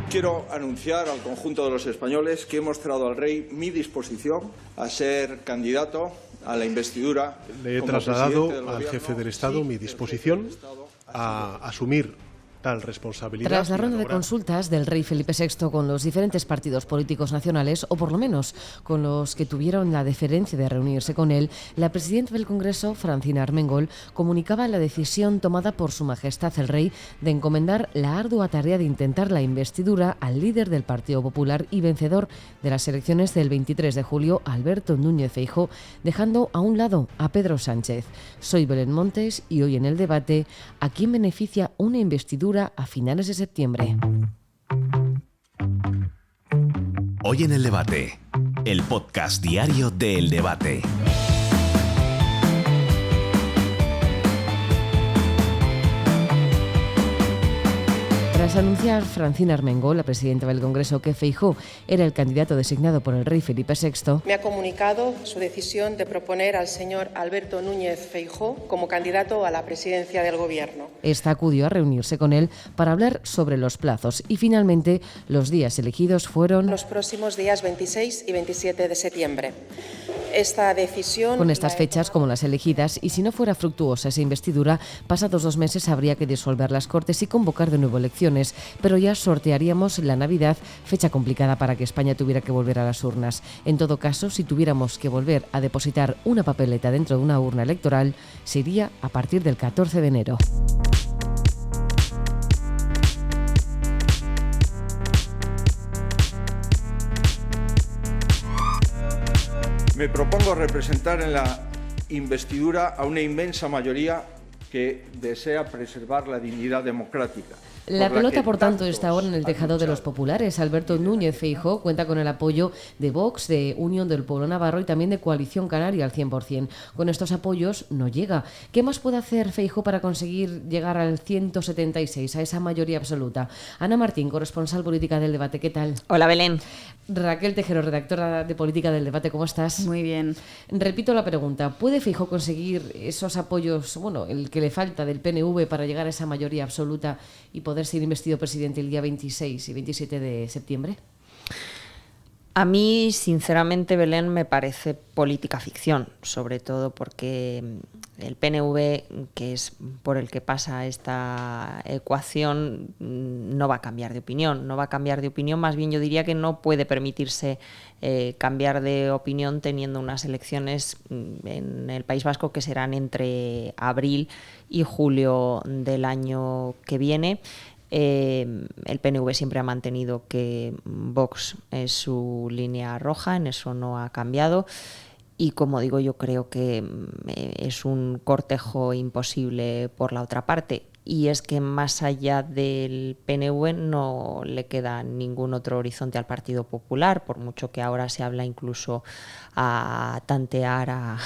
Quiero anunciar al conjunto de los españoles que he mostrado al rey mi disposición a ser candidato a la investidura. Le he trasladado al jefe del Estado mi disposición a asumir tal responsabilidad. Tras la ronda de consultas del rey Felipe VI con los diferentes partidos políticos nacionales, o por lo menos con los que tuvieron la deferencia de reunirse con él, la presidenta del Congreso, Francina Armengol, comunicaba la decisión tomada por Su Majestad el Rey de encomendar la ardua tarea de intentar la investidura al líder del Partido Popular y vencedor de las elecciones del 23 de julio, Alberto Núñez Feijóo, dejando a un lado a Pedro Sánchez. Soy Belén Montes y hoy en el debate, ¿a quién beneficia una investidura a finales de septiembre? Hoy en el debate, el podcast diario de El Debate. Tras anunciar Francina Armengol, la presidenta del Congreso, que Feijóo era el candidato designado por el rey Felipe VI, me ha comunicado su decisión de proponer al señor Alberto Núñez Feijóo como candidato a la presidencia del Gobierno. Esta acudió a reunirse con él para hablar sobre los plazos y finalmente los días elegidos fueron los próximos días 26 y 27 de septiembre. Esta decisión... Con estas fechas como las elegidas, y si no fuera fructuosa esa investidura, pasados 2 meses habría que disolver las Cortes y convocar de nuevo elecciones, pero ya sortearíamos la Navidad, fecha complicada para que España tuviera que volver a las urnas. En todo caso, si tuviéramos que volver a depositar una papeleta dentro de una urna electoral, sería a partir del 14 de enero. Me propongo representar en la investidura a una inmensa mayoría que desea preservar la dignidad democrática. La pelota, por tanto, está ahora en el tejado de los populares. Alberto Núñez Feijóo cuenta con el apoyo de Vox, de Unión del Pueblo Navarro y también de Coalición Canaria al 100%. Con estos apoyos no llega. ¿Qué más puede hacer Feijóo para conseguir llegar al 176, a esa mayoría absoluta? Ana Martín, corresponsal política del Debate, ¿qué tal? Hola, Belén. Raquel Tejero, redactora de Política del Debate, ¿cómo estás? Muy bien. Repito la pregunta, ¿puede Feijóo conseguir esos apoyos, el que le falta del PNV para llegar a esa mayoría absoluta y poder ser investido presidente el día 26 y 27 de septiembre? A mí, sinceramente, Belén, me parece política ficción, sobre todo porque el PNV, que es por el que pasa esta ecuación, no va a cambiar de opinión. No va a cambiar de opinión, más bien yo diría que no puede permitirse cambiar de opinión teniendo unas elecciones en el País Vasco que serán entre abril y julio del año que viene. El PNV siempre ha mantenido que Vox es su línea roja, en eso no ha cambiado y, como digo, yo creo que es un cortejo imposible por la otra parte. Y es que más allá del PNV no le queda ningún otro horizonte al Partido Popular, por mucho que ahora se habla incluso a tantear a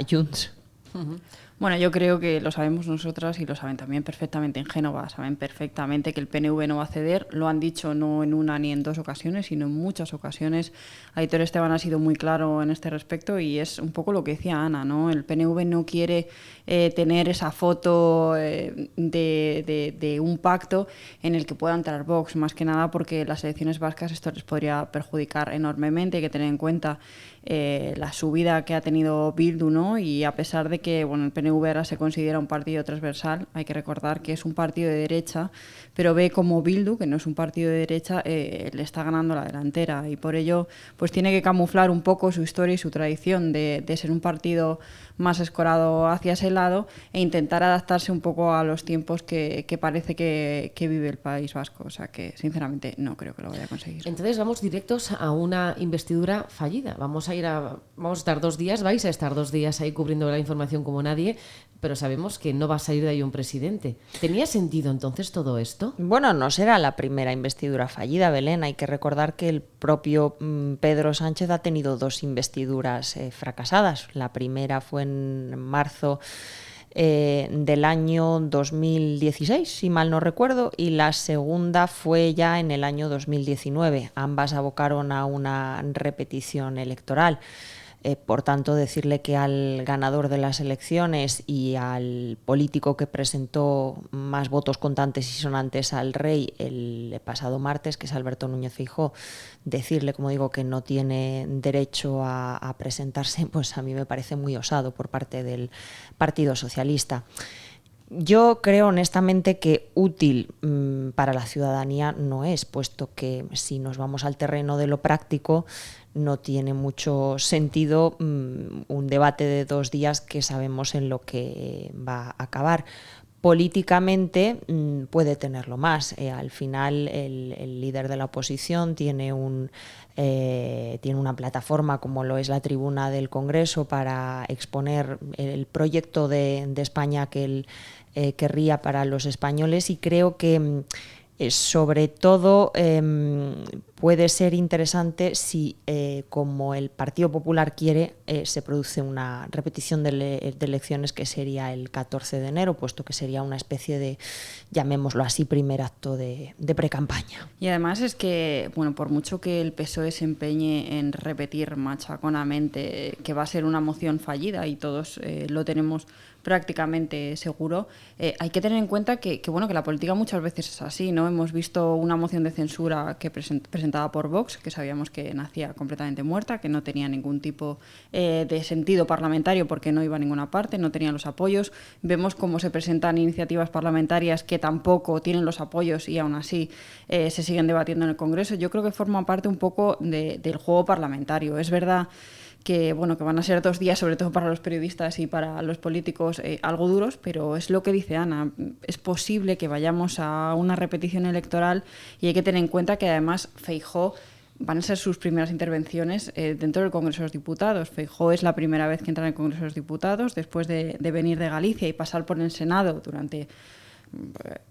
Junts. Uh-huh. Bueno, yo creo que lo sabemos nosotras y lo saben también perfectamente en Génova. Saben perfectamente que el PNV no va a ceder. Lo han dicho no en una ni en 2 ocasiones, sino en muchas ocasiones. Aitor Esteban ha sido muy claro en este respecto y es un poco lo que decía Ana, ¿no? El PNV no quiere tener esa foto de un pacto en el que pueda entrar Vox, más que nada porque las elecciones vascas esto les podría perjudicar enormemente. Hay que tener en cuenta la subida que ha tenido Bildu, ¿no? Y a pesar de que el PNV ahora se considera un partido transversal, hay que recordar que es un partido de derecha, pero ve como Bildu, que no es un partido de derecha, le está ganando la delantera y por ello pues tiene que camuflar un poco su historia y su tradición de ser un partido más escorado hacia ese lado e intentar adaptarse un poco a los tiempos que parece que vive el País Vasco. O sea que, sinceramente, no creo que lo vaya a conseguir. Entonces vamos directos a una investidura fallida. Vamos a estar 2 días, vais a estar 2 días ahí cubriendo la información como nadie, pero sabemos que no va a salir de ahí un presidente. ¿Tenía sentido entonces todo esto? Bueno, no será la primera investidura fallida, Belén. Hay que recordar que el propio Pedro Sánchez ha tenido 2 investiduras fracasadas. La primera fue en marzo del año 2016, si mal no recuerdo, y la segunda fue ya en el año 2019. Ambas abocaron a una repetición electoral. Por tanto, decirle que al ganador de las elecciones y al político que presentó más votos contantes y sonantes al rey el pasado martes, que es Alberto Núñez Feijóo, decirle, como digo, que no tiene derecho a presentarse, pues a mí me parece muy osado por parte del Partido Socialista. Yo creo honestamente que útil para la ciudadanía no es, puesto que si nos vamos al terreno de lo práctico, no tiene mucho sentido un debate de 2 días que sabemos en lo que va a acabar. Políticamente puede tenerlo más. Al final el líder de la oposición tiene una plataforma como lo es la tribuna del Congreso para exponer el proyecto de España que él querría para los españoles, y creo que sobre todo puede ser interesante si, como el Partido Popular quiere, se produce una repetición de elecciones, que sería el 14 de enero, puesto que sería una especie de, llamémoslo así, primer acto de precampaña. Y además es que, bueno, por mucho que el PSOE se empeñe en repetir machaconamente que va a ser una moción fallida, y todos lo tenemos prácticamente seguro, hay que tener en cuenta que la política muchas veces es así, ¿no? Hemos visto una moción de censura que presentada por Vox, que sabíamos que nacía completamente muerta, que no tenía ningún tipo de sentido parlamentario porque no iba a ninguna parte, no tenía los apoyos. Vemos cómo se presentan iniciativas parlamentarias que tampoco tienen los apoyos y aún así se siguen debatiendo en el Congreso. Yo creo que forma parte un poco del juego parlamentario. Es verdad que van a ser 2 días, sobre todo para los periodistas y para los políticos, algo duros, pero es lo que dice Ana, es posible que vayamos a una repetición electoral, y hay que tener en cuenta que además Feijóo van a ser sus primeras intervenciones dentro del Congreso de los Diputados. Feijóo es la primera vez que entra en el Congreso de los Diputados después de venir de Galicia y pasar por el Senado durante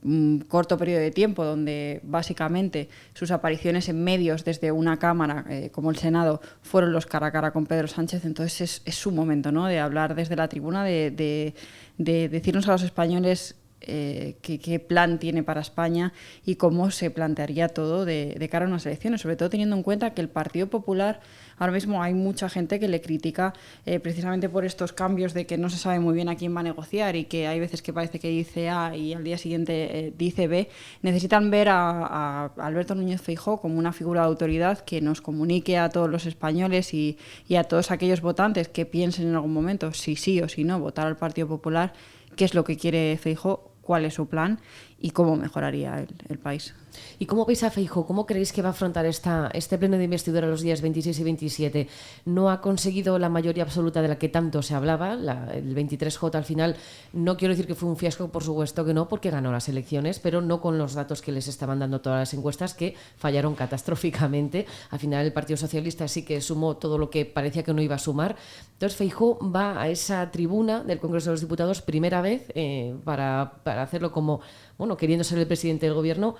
un corto periodo de tiempo, donde básicamente sus apariciones en medios desde una cámara como el Senado fueron los cara a cara con Pedro Sánchez. Entonces es su momento, ¿no?, de hablar desde la tribuna, de decirnos a los españoles qué plan tiene para España y cómo se plantearía todo de cara a unas elecciones, sobre todo teniendo en cuenta que el Partido Popular, ahora mismo hay mucha gente que le critica precisamente por estos cambios de que no se sabe muy bien a quién va a negociar, y que hay veces que parece que dice A y al día siguiente dice B. Necesitan ver a Alberto Núñez Feijóo como una figura de autoridad que nos comunique a todos los españoles y a todos aquellos votantes que piensen en algún momento si sí o si no votar al Partido Popular, qué es lo que quiere Feijóo, cuál es su plan y cómo mejoraría el país. ¿Y cómo veis a Feijóo? ¿Cómo creéis que va a afrontar este pleno de investidura los días 26 y 27? No ha conseguido la mayoría absoluta de la que tanto se hablaba, el 23J al final. No quiero decir que fue un fiasco, por supuesto que no, porque ganó las elecciones, pero no con los datos que les estaban dando todas las encuestas, que fallaron catastróficamente. Al final el Partido Socialista sí que sumó todo lo que parecía que no iba a sumar. Entonces Feijóo va a esa tribuna del Congreso de los Diputados primera vez para hacerlo como, queriendo ser el presidente del gobierno.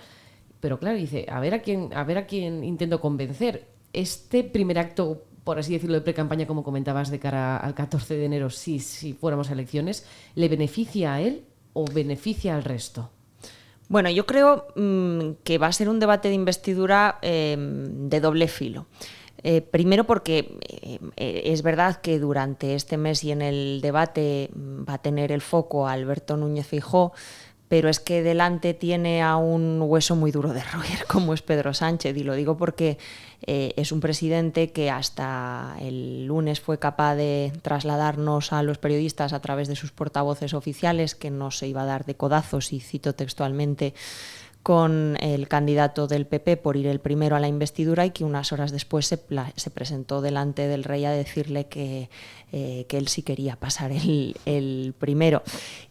Pero claro, dice, a ver a quién intento convencer. Este primer acto, por así decirlo, de pre-campaña, como comentabas, de cara al 14 de enero, si fuéramos a elecciones, ¿le beneficia a él o beneficia al resto? Bueno, yo creo que va a ser un debate de investidura de doble filo. Primero porque es verdad que durante este mes y en el debate va a tener el foco a Alberto Núñez Feijóo, pero es que delante tiene a un hueso muy duro de roer, como es Pedro Sánchez, y lo digo porque es un presidente que hasta el lunes fue capaz de trasladarnos a los periodistas a través de sus portavoces oficiales que no se iba a dar de codazos, y cito textualmente, con el candidato del PP por ir el primero a la investidura, y que unas horas después se presentó delante del rey a decirle que él sí quería pasar el primero.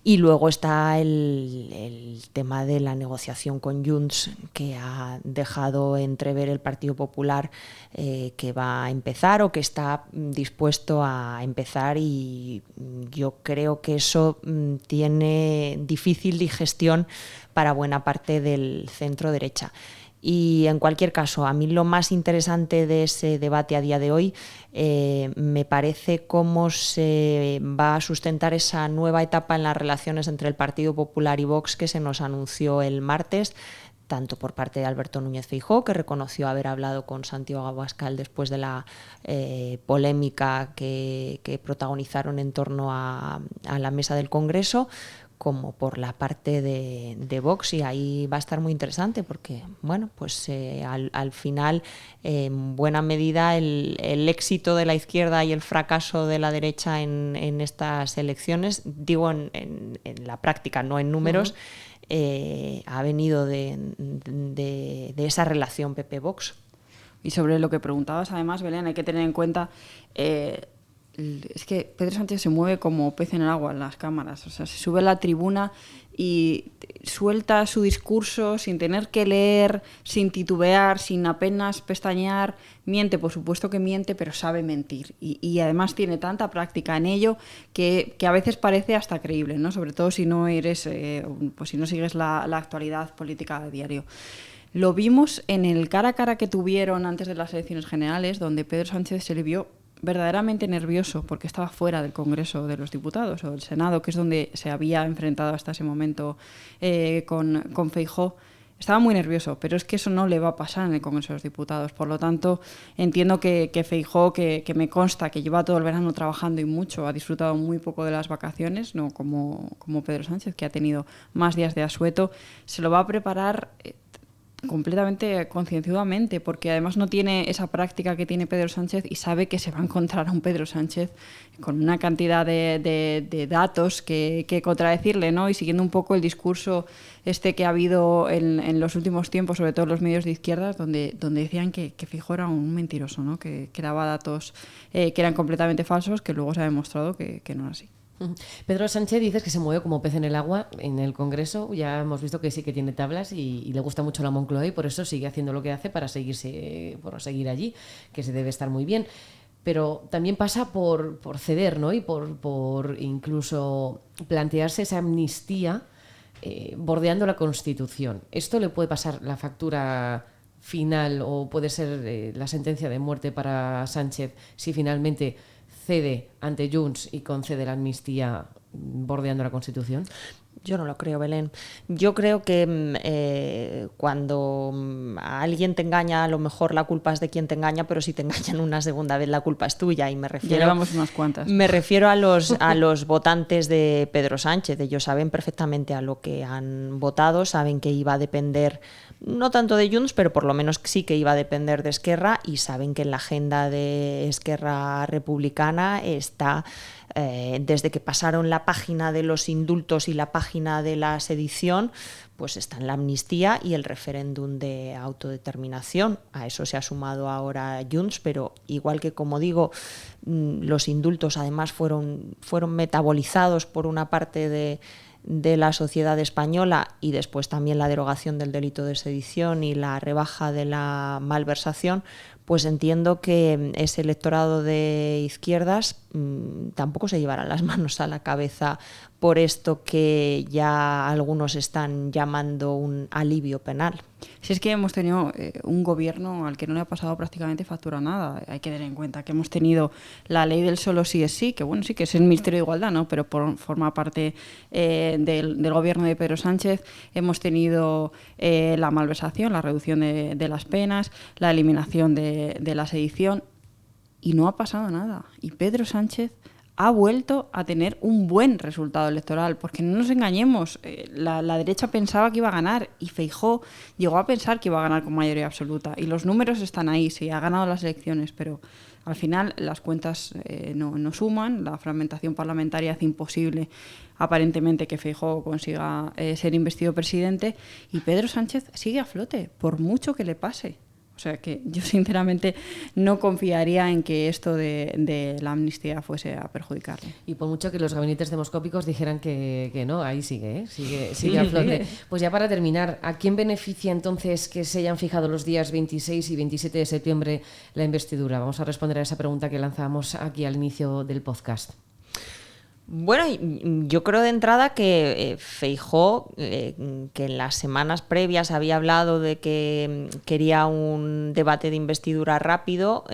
Y luego está el tema de la negociación con Junts, que ha dejado entrever el Partido Popular que va a empezar o que está dispuesto a empezar, y yo creo que eso tiene difícil digestión para buena parte del centro derecha. Y en cualquier caso, a mí lo más interesante de ese debate a día de hoy me parece cómo se va a sustentar esa nueva etapa en las relaciones entre el Partido Popular y Vox que se nos anunció el martes, tanto por parte de Alberto Núñez Feijóo, que reconoció haber hablado con Santiago Abascal después de la polémica que protagonizaron en torno a la mesa del Congreso, como por la parte de Vox, y ahí va a estar muy interesante porque, bueno, pues al final, en buena medida, el éxito de la izquierda y el fracaso de la derecha en estas elecciones, digo en la práctica, no en números, ha venido de esa relación PP-Vox. Y sobre lo que preguntabas, además, Belén, hay que tener en cuenta... es que Pedro Sánchez se mueve como pez en el agua en las cámaras, o sea, se sube a la tribuna y suelta su discurso sin tener que leer, sin titubear, sin apenas pestañear, miente, por supuesto que miente, pero sabe mentir y además tiene tanta práctica en ello que a veces parece hasta creíble, ¿no? Sobre todo si no eres, pues si no sigues la actualidad política de diario. Lo vimos en el cara a cara que tuvieron antes de las elecciones generales, donde Pedro Sánchez se le vio verdaderamente nervioso porque estaba fuera del Congreso de los Diputados o del Senado, que es donde se había enfrentado hasta ese momento con Feijóo. Estaba muy nervioso, pero es que eso no le va a pasar en el Congreso de los Diputados. Por lo tanto, entiendo que Feijóo, que me consta que lleva todo el verano trabajando y mucho, ha disfrutado muy poco de las vacaciones, no como Pedro Sánchez, que ha tenido más días de asueto, se lo va a preparar completamente concienzudamente, porque además no tiene esa práctica que tiene Pedro Sánchez y sabe que se va a encontrar a un Pedro Sánchez con una cantidad de datos que contradecirle, ¿no? Y siguiendo un poco el discurso que ha habido en los últimos tiempos, sobre todo en los medios de izquierdas, donde decían que Feijóo era un mentiroso, ¿no? Que daba datos que eran completamente falsos, que luego se ha demostrado que no era así. Pedro Sánchez, dices que se mueve como pez en el agua en el Congreso. Ya hemos visto que sí que tiene tablas y le gusta mucho la Moncloa y por eso sigue haciendo lo que hace para seguir allí, que se debe estar muy bien. Pero también pasa por ceder, ¿no? Y por incluso plantearse esa amnistía bordeando la Constitución. ¿Esto le puede pasar la factura final o puede ser la sentencia de muerte para Sánchez si finalmente cede ante Junts y concede la amnistía bordeando la Constitución? Yo no lo creo, Belén. Yo creo que cuando a alguien te engaña, a lo mejor la culpa es de quien te engaña, pero si te engañan una segunda vez, la culpa es tuya. Y me refiero, ya llevamos unas cuantas. Me refiero a los votantes de Pedro Sánchez. Ellos saben perfectamente a lo que han votado, saben que iba a depender, no tanto de Junts, pero por lo menos sí que iba a depender de Esquerra, y saben que en la agenda de Esquerra Republicana está... desde que pasaron la página de los indultos y la página de la sedición, pues están la amnistía y el referéndum de autodeterminación. A eso se ha sumado ahora Junts, pero igual que, como digo, los indultos además fueron metabolizados por una parte de la sociedad española, y después también la derogación del delito de sedición y la rebaja de la malversación, pues entiendo que ese electorado de izquierdas tampoco se llevará las manos a la cabeza por esto que ya algunos están llamando un alivio penal. Si es que hemos tenido un gobierno al que no le ha pasado prácticamente factura nada. Hay que tener en cuenta que hemos tenido la ley del solo sí es sí, que bueno, sí que es el Ministerio de Igualdad, ¿no? Pero forma parte del gobierno de Pedro Sánchez. Hemos tenido la malversación, la reducción de las penas, la eliminación de la sedición, y no ha pasado nada. Y Pedro Sánchez ha vuelto a tener un buen resultado electoral, porque no nos engañemos, la derecha pensaba que iba a ganar y Feijóo llegó a pensar que iba a ganar con mayoría absoluta, y los números están ahí, sí, ha ganado las elecciones, pero al final las cuentas no suman, la fragmentación parlamentaria hace imposible aparentemente que Feijóo consiga ser investido presidente, y Pedro Sánchez sigue a flote, por mucho que le pase. O sea que yo sinceramente no confiaría en que esto de la amnistía fuese a perjudicarle. Y por mucho que los gabinetes demoscópicos dijeran que no, ahí sigue a flote. Pues ya para terminar, ¿a quién beneficia entonces que se hayan fijado los días 26 y 27 de septiembre la investidura? Vamos a responder a esa pregunta que lanzábamos aquí al inicio del podcast. Bueno, yo creo de entrada que Feijóo, que en las semanas previas había hablado de que quería un debate de investidura rápido,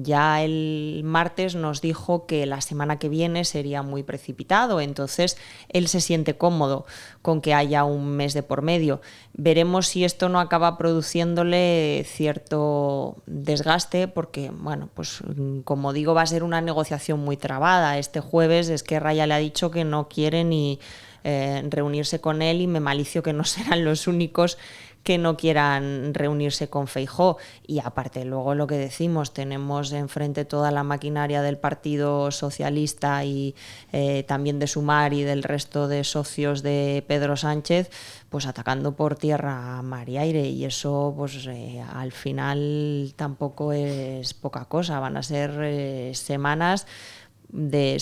ya el martes nos dijo que la semana que viene sería muy precipitado, entonces él se siente cómodo con que haya un mes de por medio. Veremos si esto no acaba produciéndole cierto desgaste, porque, bueno, pues como digo, va a ser una negociación muy trabada. Este jueves Esquerra ya le ha dicho que no quiere ni reunirse con él, y me malicio que no serán los únicos que no quieran reunirse con Feijóo. Y aparte, luego lo que decimos, tenemos enfrente toda la maquinaria del Partido Socialista y también de Sumar y del resto de socios de Pedro Sánchez, pues atacando por tierra, mar y aire, y eso pues al final tampoco es poca cosa. Van a ser semanas de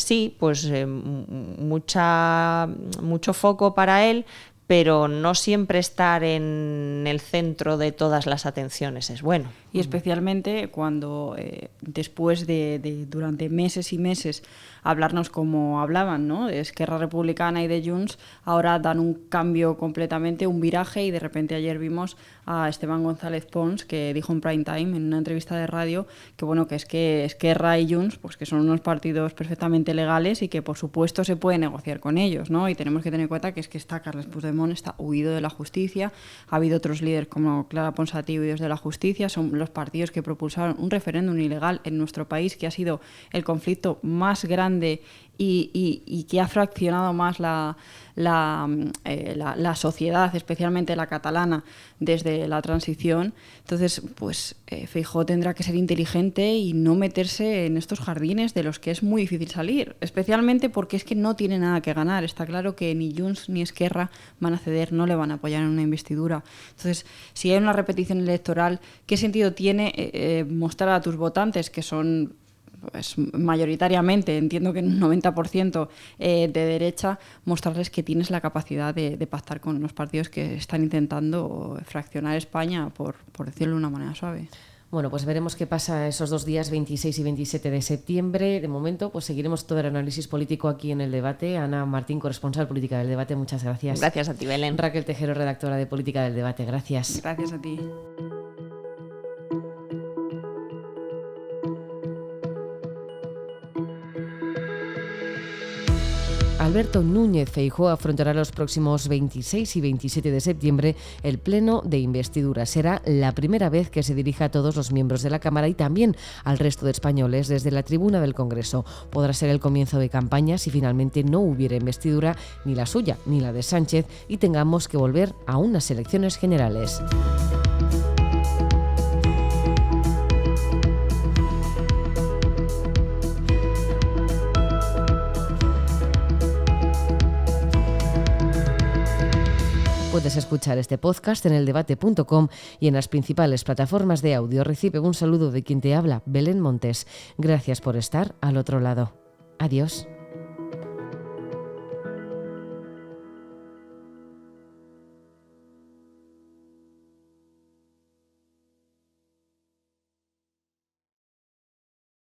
mucho foco para él, pero no siempre estar en el centro de todas las atenciones es bueno. Y especialmente cuando después de durante meses y meses hablarnos como hablaban, ¿no?, de Esquerra Republicana y de Junts, ahora dan un cambio completamente, un viraje, y de repente ayer vimos a Esteban González Pons, que dijo en prime time, en una entrevista de radio, que bueno, que es que Esquerra y Junts, pues que son unos partidos perfectamente legales y que por supuesto se puede negociar con ellos, ¿no? Y tenemos que tener en cuenta que es que está Carles Puigdemont, está huido de la justicia, ha habido otros líderes como Clara Ponsatí huidos de la justicia, son los partidos que propulsaron un referéndum ilegal en nuestro país, que ha sido el conflicto más grande y que ha fraccionado más la sociedad, especialmente la catalana, desde la transición. Entonces, pues Feijóo tendrá que ser inteligente y no meterse en estos jardines de los que es muy difícil salir, especialmente porque es que no tiene nada que ganar. Está claro que ni Junts ni Esquerra van a ceder, no le van a apoyar en una investidura. Entonces, si hay una repetición electoral, ¿qué sentido tiene mostrar a tus votantes, que son pues mayoritariamente, entiendo que un 90% de derecha, mostrarles que tienes la capacidad de pactar con los partidos que están intentando fraccionar España, por decirlo de una manera suave? Bueno, pues veremos qué pasa esos 2 días, 26 y 27 de septiembre. De momento, pues seguiremos todo el análisis político aquí en El Debate. Ana Martín, corresponsal política del Debate, muchas gracias. Gracias a ti, Belén. Raquel Tejero, redactora de Política del Debate, gracias. Gracias a ti. Alberto Núñez Feijóo afrontará los próximos 26 y 27 de septiembre el pleno de investidura. Será la primera vez que se dirija a todos los miembros de la Cámara y también al resto de españoles desde la tribuna del Congreso. Podrá ser el comienzo de campaña si finalmente no hubiera investidura, ni la suya ni la de Sánchez, y tengamos que volver a unas elecciones generales. Puedes escuchar este podcast en eldebate.com y en las principales plataformas de audio. Recibe un saludo de quien te habla, Belén Montes. Gracias por estar al otro lado. Adiós.